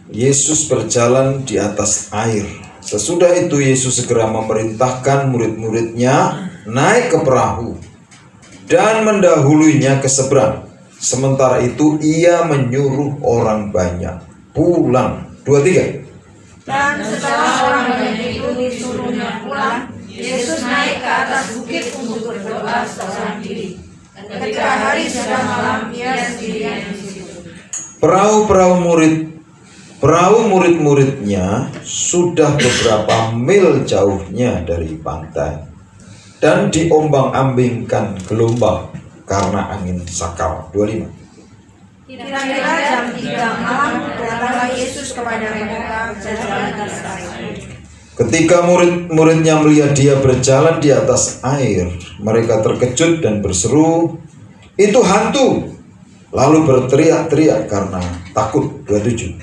Yesus berjalan di atas air. Sesudah itu Yesus segera memerintahkan murid-muridnya naik ke perahu dan mendahuluinya ke seberang. Sementara itu ia menyuruh orang banyak pulang. 2-3. Dan setelah orang banyak itu disuruhnya pulang, Yesus naik ke atas bukit untuk berdoa seorang diri. Ketika hari sudah malam, ia sendirian di situ. Perahu murid-muridnya sudah beberapa mil jauhnya dari pantai dan diombang-ambingkan gelombang karena angin sakal. 25. Kira-kira jam 3 malam datanglah Yesus kepada mereka berjalan di atas air. Ketika murid-muridnya melihat dia berjalan di atas air, mereka terkejut dan berseru, "Itu hantu!" Lalu berteriak-teriak karena takut. 27.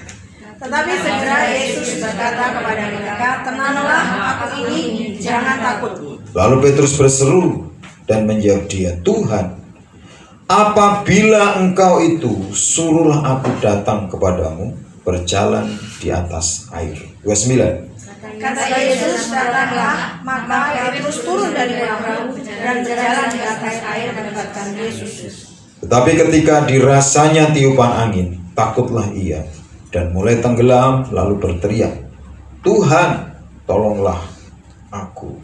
Tetapi segera Yesus berkata kepada mereka, "Tenanglah, aku ini, jangan takut." Lalu Petrus berseru dan menjawab dia, "Tuhan, apabila engkau itu, suruhlah aku datang kepadamu berjalan di atas air." 29. Kata Yesus, "Datanglah." Maka Petrus turun dari perahu dan berjalan di atas air mendekatkan Yesus. Tetapi ketika dirasanya tiupan angin, takutlah ia dan mulai tenggelam, lalu berteriak, "Tuhan, tolonglah aku."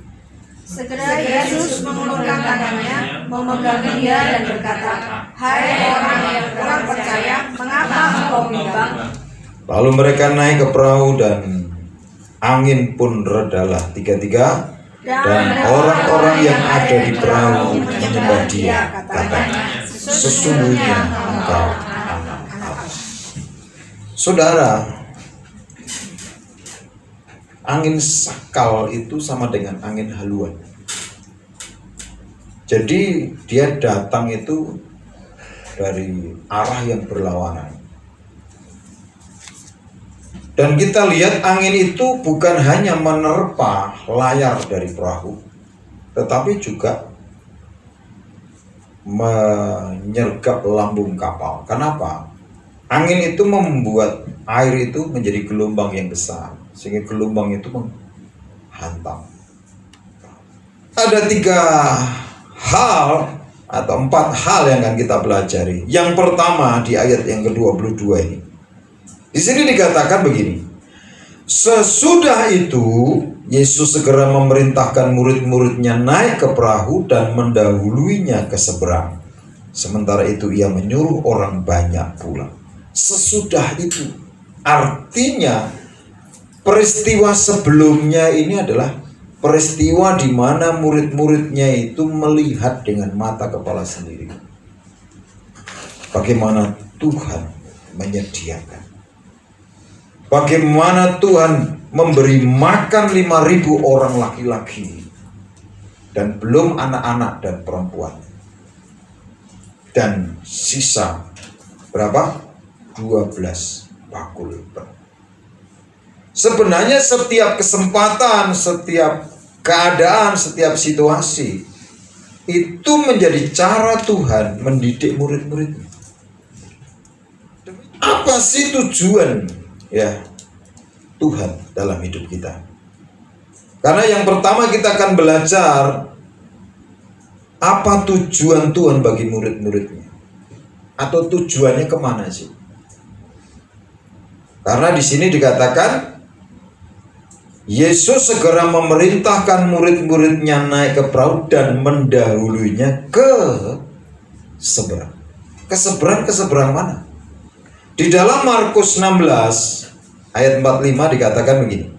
Segera Yesus mengulurkan tangannya, memegang dia dan berkata, "Hai orang yang kurang percaya, mengapa engkau bimbang?" Lalu mereka naik ke perahu dan angin pun redalah. 33. Dan orang-orang yang ada di perahu menyembah dia, katanya, "Sesungguhnya engkau anak Allah." Saudara, angin sakal itu sama dengan angin haluan. Jadi dia datang itu dari arah yang berlawanan. Dan kita lihat angin itu bukan hanya menerpa layar dari perahu, tetapi juga menyergap lambung kapal. Kenapa? Angin itu membuat air itu menjadi gelombang yang besar, sehingga gelombang itu menghantam. Ada 3 hal atau 4 hal yang akan kita pelajari. Yang pertama di ayat yang ke-22 ini. Di sini dikatakan begini. Sesudah itu Yesus segera memerintahkan murid-muridnya naik ke perahu dan mendahuluinya ke seberang. Sementara itu ia menyuruh orang banyak pulang. Sesudah itu artinya peristiwa sebelumnya ini adalah peristiwa di mana murid-muridnya itu melihat dengan mata kepala sendiri bagaimana Tuhan menyediakan, bagaimana Tuhan memberi makan 5.000 orang laki-laki dan belum anak-anak dan perempuan, dan sisa berapa? 12 bakul penuh. Sebenarnya setiap kesempatan, setiap keadaan, setiap situasi itu menjadi cara Tuhan mendidik murid-muridnya. Apa sih tujuan ya Tuhan dalam hidup kita? Karena yang pertama kita akan belajar apa tujuan Tuhan bagi murid-muridnya, atau tujuannya kemana sih? Karena di sini dikatakan Yesus segera memerintahkan murid-muridnya naik ke perahu dan mendahulunya ke seberang. Ke seberang mana? Di dalam Markus 16 ayat 45 dikatakan begini.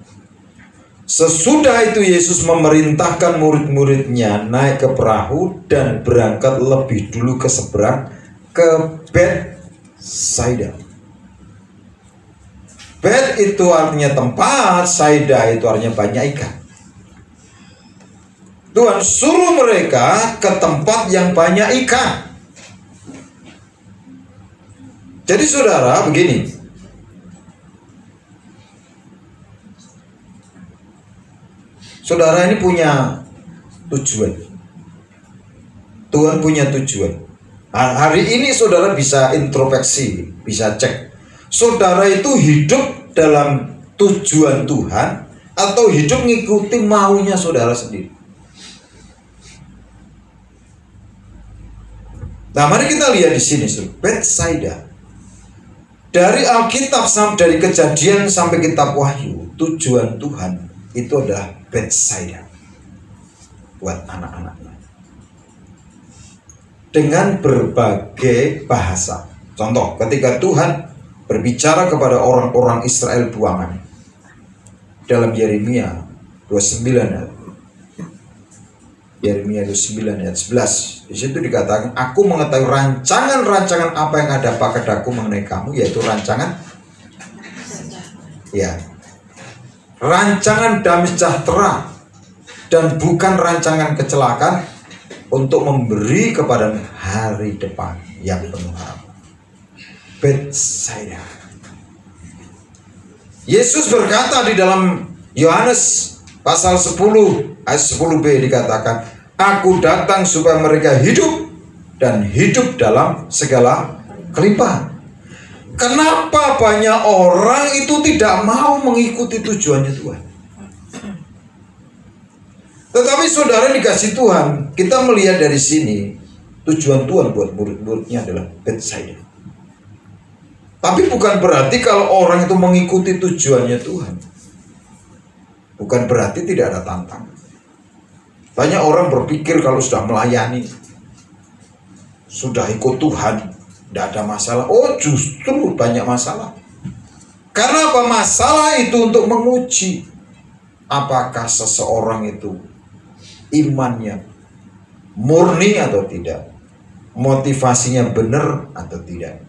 Sesudah itu Yesus memerintahkan murid-muridnya naik ke perahu dan berangkat lebih dulu ke seberang, ke Betsaida. Bet itu artinya tempat, Saida itu artinya banyak ikan. Tuhan suruh mereka ke tempat yang banyak ikan. Jadi saudara begini, saudara ini punya tujuan. Tuhan punya tujuan. Hari ini saudara bisa introspeksi, bisa cek. Saudara itu hidup dalam tujuan Tuhan atau hidup ngikuti maunya saudara sendiri? Nah, mari kita lihat di sini, Betsaida. Dari Alkitab, dari Kejadian sampai Kitab Wahyu, tujuan Tuhan itu adalah Betsaida buat anak-anaknya. Dengan berbagai bahasa. Contoh, ketika Tuhan berbicara kepada orang-orang Israel buangan dalam Yeremia 29 Yeremia 29 ayat 11. Di situ dikatakan, aku mengetahui rancangan-rancangan apa yang ada padaku mengenai kamu, yaitu rancangan rancangan damai sejahtera dan bukan rancangan kecelakaan, untuk memberi kepada hari depan yang penuh harapan. Betsaida. Yesus berkata di dalam Yohanes pasal 10 ayat 10b dikatakan, aku datang supaya mereka hidup dan hidup dalam segala kelimpahan. Kenapa banyak orang itu tidak mau mengikuti tujuannya Tuhan? Tetapi saudara dikasih Tuhan, kita melihat dari sini tujuan Tuhan buat murid-muridnya adalah Betsaida. Tapi bukan berarti kalau orang itu mengikuti tujuannya Tuhan, bukan berarti tidak ada tantangan. Banyak orang berpikir kalau sudah melayani, sudah ikut Tuhan, tidak ada masalah. Oh, justru banyak masalah. Karena apa? Masalah itu untuk menguji apakah seseorang itu imannya murni atau tidak, motivasinya benar atau tidak,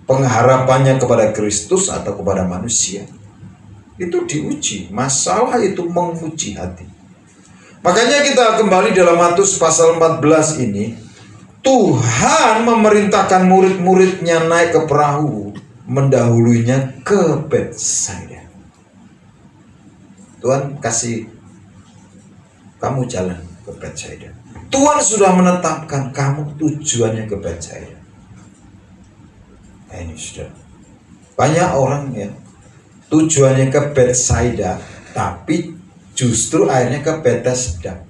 pengharapannya kepada Kristus atau kepada manusia. Itu diuji. Masalah itu menguji hati. Makanya kita kembali dalam Matius pasal 14 ini, Tuhan memerintahkan murid-muridnya naik ke perahu, mendahulunya ke Betsaida. Tuhan kasih kamu jalan ke Betsaida. Tuhan sudah menetapkan kamu tujuannya ke Betsaida. Nah, ini sudah banyak orang ya tujuannya ke Betsaida, tapi justru akhirnya ke Betesda.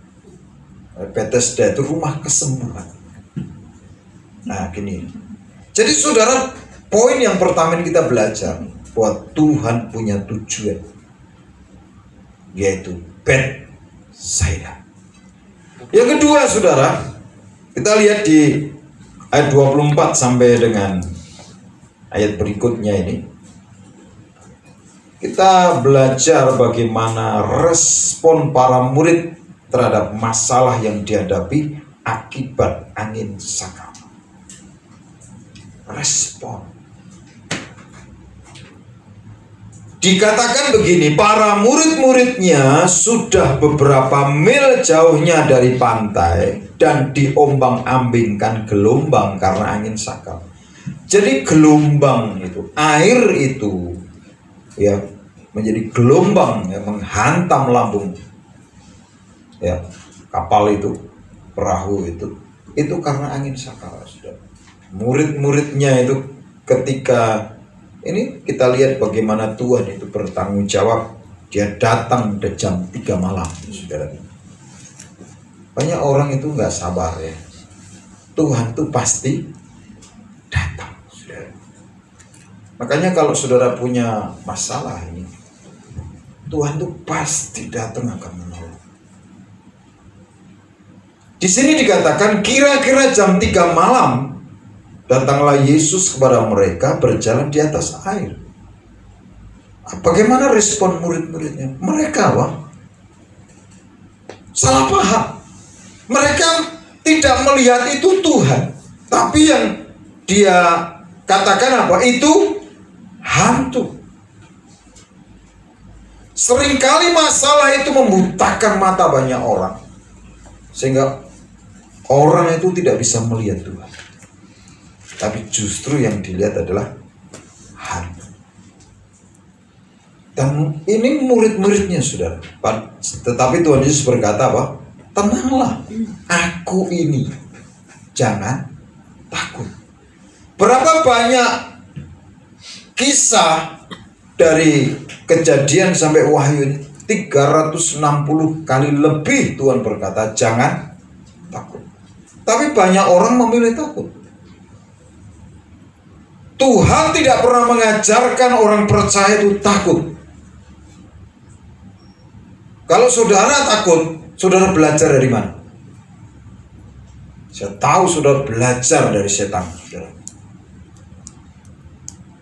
Betesda itu rumah kesembuhan. Nah, gini. Jadi saudara, poin yang pertama yang kita belajar bahwa Tuhan punya tujuan, yaitu Betsaida. Yang kedua saudara, kita lihat di ayat 24 sampai dengan ayat berikutnya ini. Kita belajar bagaimana respon para murid terhadap masalah yang dihadapi akibat angin sakral. Respon. Dikatakan begini, para murid-muridnya sudah beberapa mil jauhnya dari pantai dan diombang-ambingkan gelombang karena angin sakral. Jadi gelombang itu, air itu ya menjadi gelombang yang menghantam lambung ya kapal itu, perahu itu karena angin sakral. Sudah. Murid-muridnya itu ketika ini kita lihat bagaimana Tuhan itu bertanggung jawab. Dia datang di jam 3 malam, saudara. Banyak orang itu nggak sabar ya. Tuhan tuh pasti datang, saudara. Makanya kalau saudara punya masalah ini, Tuhan tuh pasti datang akan menolong. Di sini dikatakan kira-kira jam 3 malam datanglah Yesus kepada mereka berjalan di atas air. Bagaimana respon murid-muridnya? Mereka salah paham. Mereka tidak melihat itu Tuhan, tapi yang dia katakan apa? Itu hantu. Seringkali masalah itu membutakan mata banyak orang, sehingga orang itu tidak bisa melihat Tuhan. Tapi justru yang dilihat adalah hantu. Dan ini murid-muridnya saudara. Tetapi Tuhan Yesus berkata apa? Tenanglah, aku ini, jangan takut. Berapa banyak kisah dari Kejadian sampai Wahyu ini 360 kali lebih Tuhan berkata jangan takut. Tapi banyak orang memilih takut. Tuhan tidak pernah mengajarkan orang percaya itu takut. Kalau saudara takut, saudara belajar dari mana? Saya tahu saudara belajar dari setan, saudara.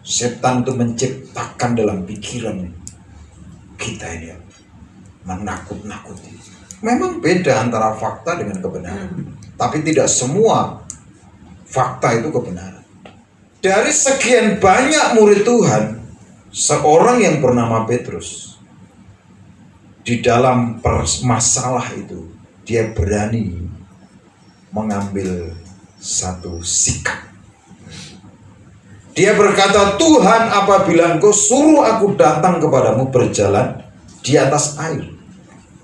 Setan itu menciptakan dalam pikiran kita ini menakut-nakuti. Memang beda antara fakta dengan kebenaran, tapi tidak semua fakta itu kebenaran. Dari sekian banyak murid Tuhan, seorang yang bernama Petrus, di dalam masalah itu dia berani mengambil satu sikap. Dia berkata, Tuhan, apabila Engkau suruh aku datang kepadamu berjalan di atas air,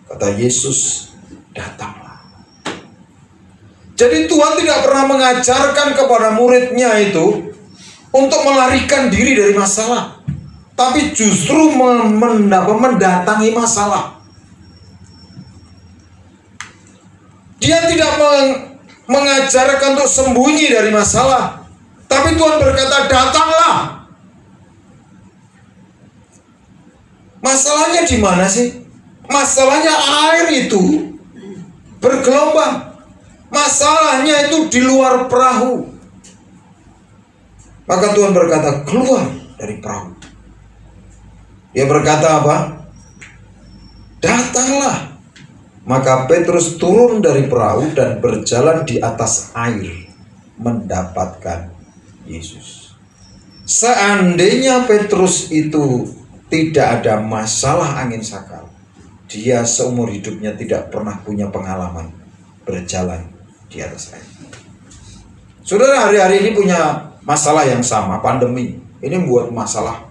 kata Yesus, datanglah. Jadi Tuhan tidak pernah mengajarkan kepada muridnya itu untuk melarikan diri dari masalah, tapi justru mendatangi masalah. Dia tidak mengajarkan untuk sembunyi dari masalah, tapi Tuhan berkata, datanglah. Masalahnya di mana sih? Masalahnya air itu bergelombang. Masalahnya itu di luar perahu. Maka Tuhan berkata, keluar dari perahu. Dia berkata apa? Datanglah. Maka Petrus turun dari perahu dan berjalan di atas air mendapatkan Yesus. Seandainya Petrus itu tidak ada masalah angin sakal, dia seumur hidupnya tidak pernah punya pengalaman berjalan di atas air. Saudara hari-hari ini punya masalah yang sama, pandemi. Ini membuat masalah,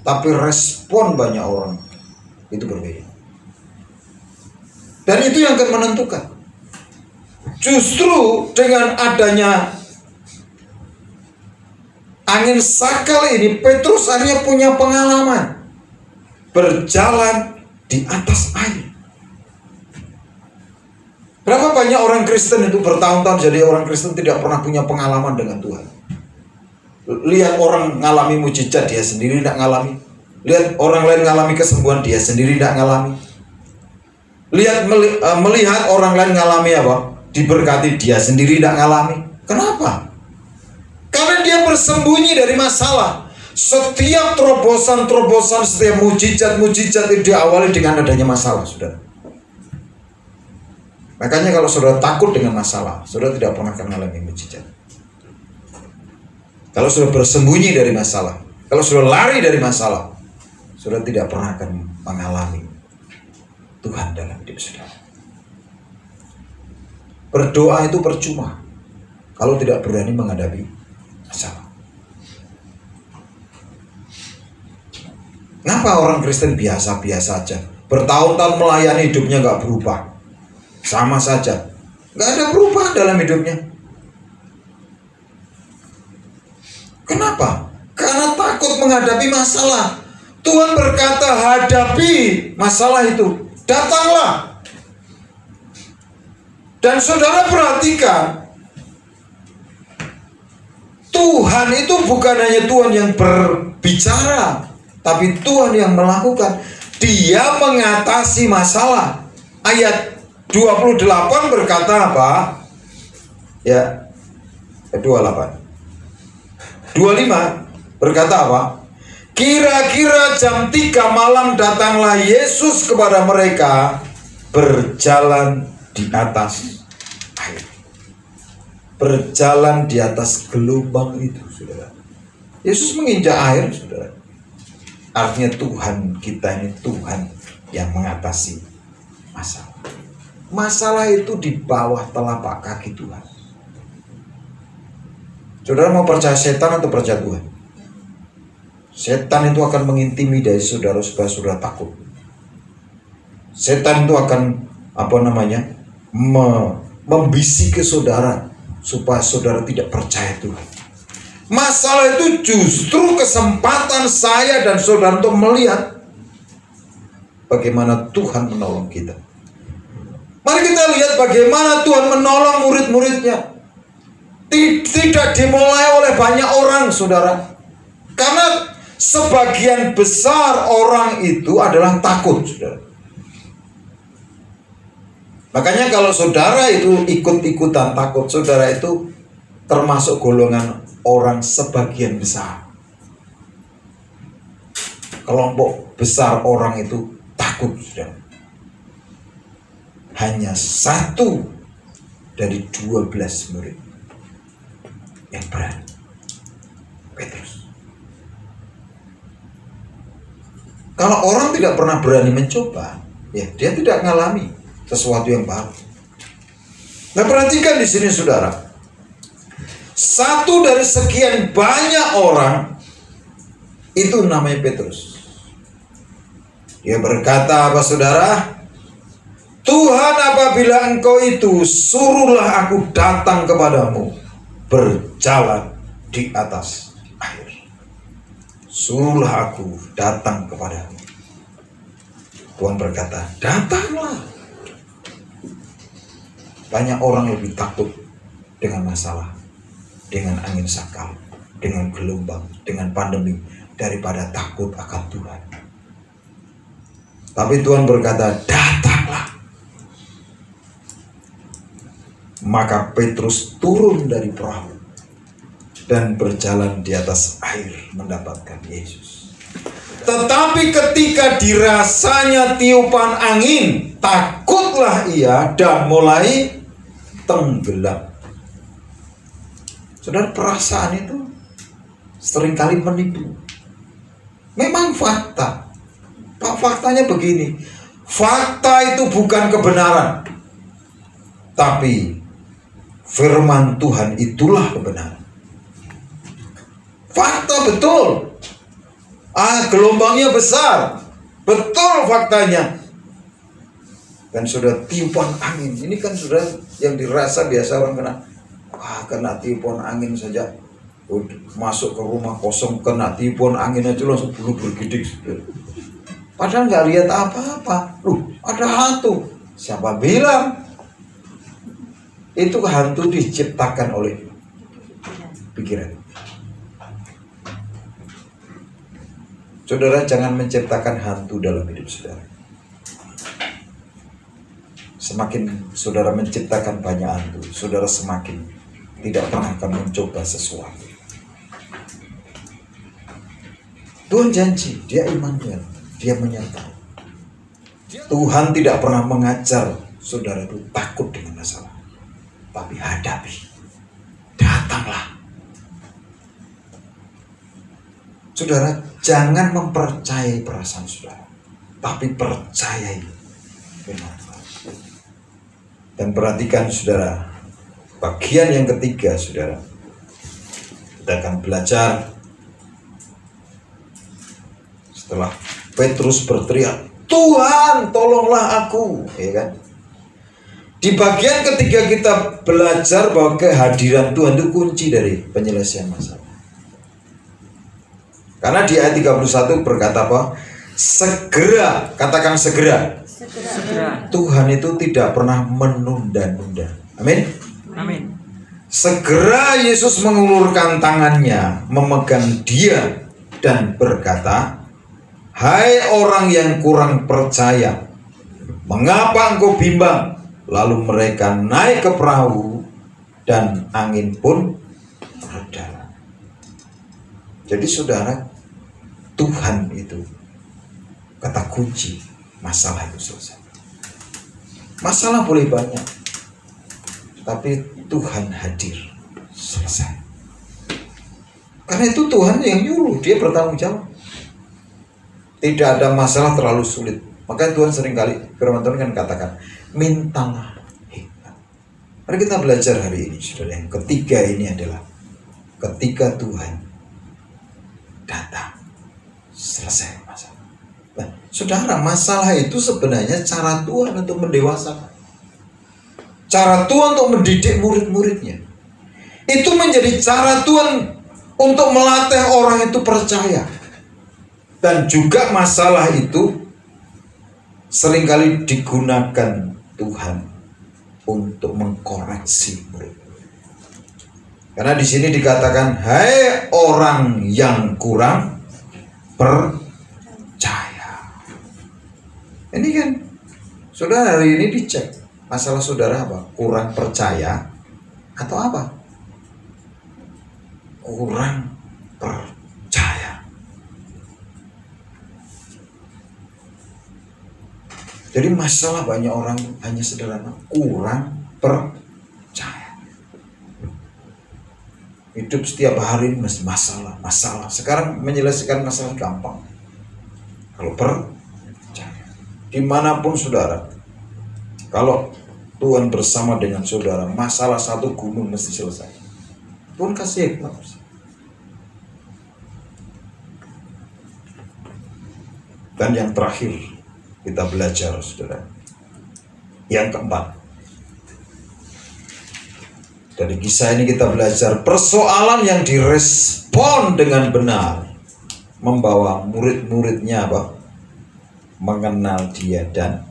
tapi respon banyak orang itu berbeda. Dan itu yang akan menentukan. Justru dengan adanya angin sakal ini, Petrus akhirnya punya pengalaman berjalan di atas air. Berapa banyak orang Kristen itu bertahun-tahun jadi orang Kristen tidak pernah punya pengalaman dengan Tuhan. Lihat orang ngalami mujizat, dia sendiri tidak ngalami. Lihat orang lain ngalami kesembuhan, dia sendiri tidak ngalami. Melihat orang lain ngalami apa? Diberkati, dia sendiri tidak ngalami. Kenapa? Karena dia bersembunyi dari masalah. Setiap terobosan-terobosan, setiap mujizat-mujizat itu diawali dengan adanya masalah, saudara. Makanya kalau saudara takut dengan masalah, saudara tidak pernah akan mengalami mujizat. Kalau saudara bersembunyi dari masalah, kalau saudara lari dari masalah, saudara tidak pernah akan mengalami Tuhan dalam hidup saudara. Berdoa itu percuma kalau tidak berani menghadapi masalah. Kenapa orang Kristen biasa-biasa aja, bertahun-tahun melayani hidupnya nggak berubah, sama saja, nggak ada perubahan dalam hidupnya? Kenapa? Karena takut menghadapi masalah. Tuhan berkata, hadapi masalah itu. Datanglah. Dan saudara perhatikan, Tuhan itu bukan hanya Tuhan yang berbicara, tapi Tuhan yang melakukan. Dia mengatasi masalah. Ayat 28 berkata apa? Ya, 28. 25 berkata apa? Kira-kira jam 3 malam datanglah Yesus kepada mereka berjalan di atas air. Berjalan di atas gelombang itu, saudara. Yesus menginjak air, saudara. Artinya Tuhan kita ini Tuhan yang mengatasi masalah. Masalah itu di bawah telapak kaki Tuhan. Saudara mau percaya setan atau percaya Tuhan? Setan itu akan mengintimidasi saudara supaya saudara takut. Setan itu akan membisiki saudara supaya saudara tidak percaya Tuhan. Masalah itu justru kesempatan saya dan saudara untuk melihat bagaimana Tuhan menolong kita. Mari kita lihat bagaimana Tuhan menolong murid-muridnya. Tidak dimulai oleh banyak orang, saudara. Karena sebagian besar orang itu adalah takut, saudara. Makanya kalau saudara itu ikut-ikutan takut, saudara itu termasuk golongan orang sebagian besar. Kelompok besar orang itu takut, saudara. Hanya 1 dari 12 murid yang berani, Petrus. Kalau orang tidak pernah berani mencoba, ya dia tidak mengalami sesuatu yang baru. Nah, perhatikan di sini, saudara. 1 dari sekian banyak orang itu namanya Petrus. Dia berkata apa, saudara? Tuhan, apabila Engkau itu, suruhlah aku datang kepadamu berjalan di atas air. Suruhlah aku datang kepadamu. Tuhan berkata, datanglah. Banyak orang lebih takut dengan masalah, dengan angin sakal, dengan gelombang, dengan pandemi, daripada takut akan Tuhan. Tapi Tuhan berkata, datanglah. Maka Petrus turun dari perahu dan berjalan di atas air mendapatkan Yesus. Tetapi ketika dirasanya tiupan angin, takutlah ia dan mulai tenggelam. Saudara, perasaan itu seringkali menipu. Memang fakta. Faktanya begini. Fakta itu bukan kebenaran, tapi firman Tuhan itulah kebenaran. Fakta betul. Gelombangnya besar. Betul faktanya. Dan sudah tiupan angin. Ini kan sudah yang dirasa biasa orang kena. Kena tiupan angin saja. Masuk ke rumah kosong, kena tiupan angin aja langsung bulu bergidik. Padahal nggak lihat apa-apa. Ada hantu. Siapa bilang? Itu hantu diciptakan oleh pikiran. Saudara, jangan menciptakan hantu dalam hidup saudara. Semakin saudara menciptakan banyak hantu, saudara semakin tidak pernah akan mencoba sesuatu. Tuhan janji, dia Immanuel, dia menyertai. Tuhan tidak pernah mengajar saudara itu takut dengan masalah, tapi hadapi. Datanglah. Saudara, jangan mempercayai perasaan saudara, tapi percayai firman Tuhan. Dan perhatikan saudara, bagian yang ketiga saudara, kita akan belajar setelah Petrus berteriak, Tuhan tolonglah aku, ya kan? Di bagian ketiga kita belajar bahwa kehadiran Tuhan itu kunci dari penyelesaian masalah. Karena di ayat 31 berkata apa? Segera, katakan segera. Segera. Tuhan itu tidak pernah menunda-nunda. Amin. Amin. Segera Yesus mengulurkan tangannya, memegang dia dan berkata, hai orang yang kurang percaya, mengapa engkau bimbang? Lalu mereka naik ke perahu dan angin pun reda. Jadi saudara, Tuhan itu kata kunci masalah itu selesai. Masalah boleh banyak, tapi Tuhan hadir, selesai. Karena itu Tuhan yang nyuruh, dia bertanggung jawab. Tidak ada masalah terlalu sulit. Makanya Tuhan seringkali firman Tuhan kan katakan, mintalah hikmat. Mari kita belajar hari ini, saudara. Yang ketiga ini adalah ketika Tuhan datang, selesai masalah. Nah, saudara, masalah itu sebenarnya cara Tuhan untuk mendewasakan, cara Tuhan untuk mendidik murid-muridnya. Itu menjadi cara Tuhan untuk melatih orang itu percaya. Dan juga masalah itu seringkali digunakan Tuhan untuk mengkoreksi murid. Karena di sini dikatakan, hai orang yang kurang percaya. Ini kan, saudara hari ini dicek masalah saudara apa? Kurang percaya atau apa? Kurang percaya. Jadi masalah banyak orang hanya sederhana, kurang percaya. Hidup setiap hari masih masalah. Sekarang menyelesaikan masalah gampang. Kalau percaya, dimanapun saudara, kalau Tuhan bersama dengan saudara, masalah satu gunung mesti selesai. Tuhan kasih hikmat. Dan yang terakhir kita belajar, saudara, yang keempat, dari kisah ini kita belajar persoalan yang direspon dengan benar membawa murid-muridnya apa? Mengenal Dia dan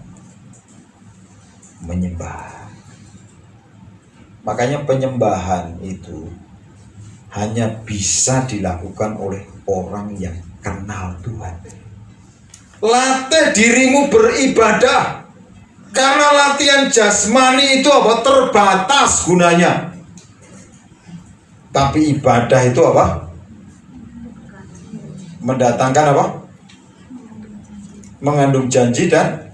menyembah. Makanya penyembahan itu hanya bisa dilakukan oleh orang yang kenal Tuhan. Latih dirimu beribadah. Karena latihan jasmani itu apa? Terbatas gunanya. Tapi ibadah itu apa? Mendatangkan apa? Mengandung janji dan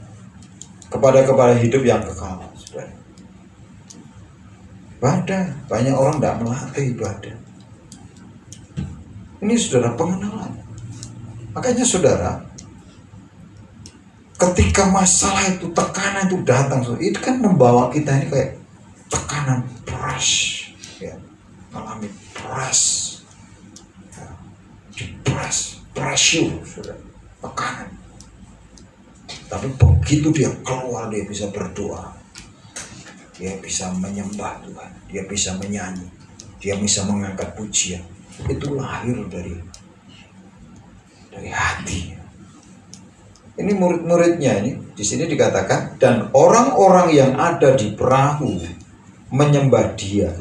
kepada hidup yang kekal. Ibadah, banyak orang tidak melatih ibadah. Ini saudara pengenalan. Makanya saudara, ketika masalah itu, tekanan itu datang, itu kan membawa kita ini kayak tekanan press, ya, alami press, ya, pressure, saudara, tekanan. Tapi begitu dia keluar, dia bisa berdoa, dia bisa menyembah Tuhan, dia bisa menyanyi, dia bisa mengangkat pujian. Itu lahir dari hati. Ini murid-muridnya ini di sini dikatakan, dan orang-orang yang ada di perahu menyembah Dia.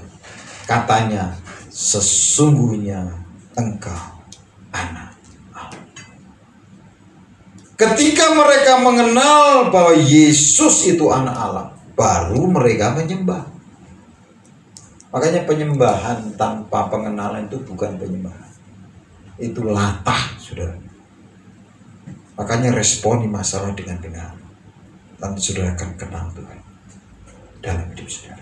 Katanya, sesungguhnya Engkau Anak Allah. Ketika mereka mengenal bahwa Yesus itu Anak Allah, baru mereka menyembah. Makanya penyembahan tanpa pengenalan itu bukan penyembahan. Itu latah, saudara. Makanya responi masalah dengan benar. Nanti saudara akan kenal Tuhan dalam hidup saudara.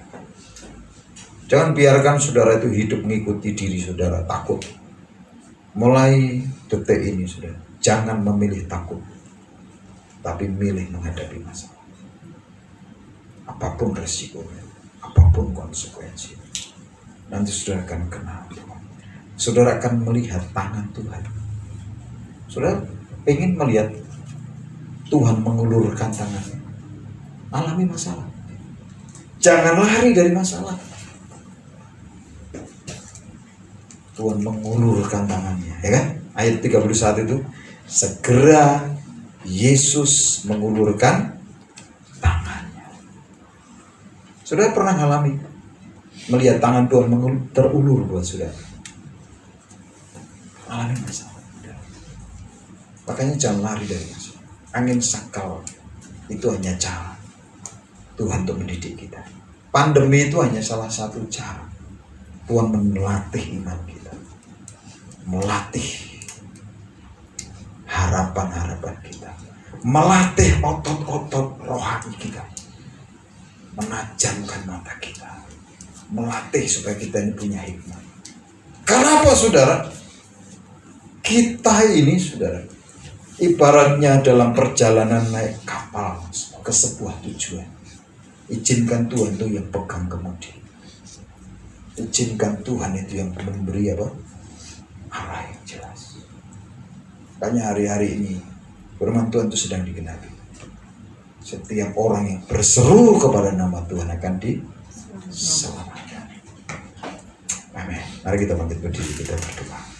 Jangan biarkan saudara itu hidup mengikuti diri saudara, takut. Mulai detik ini saudara, jangan memilih takut, tapi milih menghadapi masalah. Apapun resikonya, apapun konsekuensinya, nanti saudara akan kenal Tuhan. Saudara akan melihat tangan Tuhan. Saudara ingin melihat Tuhan mengulurkan tangannya, alami masalah. Jangan lari dari masalah. Tuhan mengulurkan tangannya, ya kan? Ayat 31 itu, segera Yesus mengulurkan tangannya. Saudara pernah alami melihat tangan Tuhan terulur buat saudara? Alami masalah. Makanya jangan lari dari masalah. Angin sakal itu hanya cara Tuhan untuk mendidik kita. Pandemi itu hanya salah satu cara Tuhan melatih iman kita, melatih harapan-harapan kita, melatih otot-otot rohani kita, menajamkan mata kita, melatih supaya kita ini punya hikmat. Kenapa saudara? Kita ini saudara, ibaratnya dalam perjalanan naik kapal ke sebuah tujuan. Izinkan Tuhan itu yang pegang kemudi. Izinkan Tuhan itu yang memberi apa? Arah yang jelas. Makanya hari-hari ini firman Tuhan itu sedang digenapi. Setiap orang yang berseru kepada nama Tuhan akan diselamatkan. Amin. Mari kita bangkit berdiri, kita berdoa.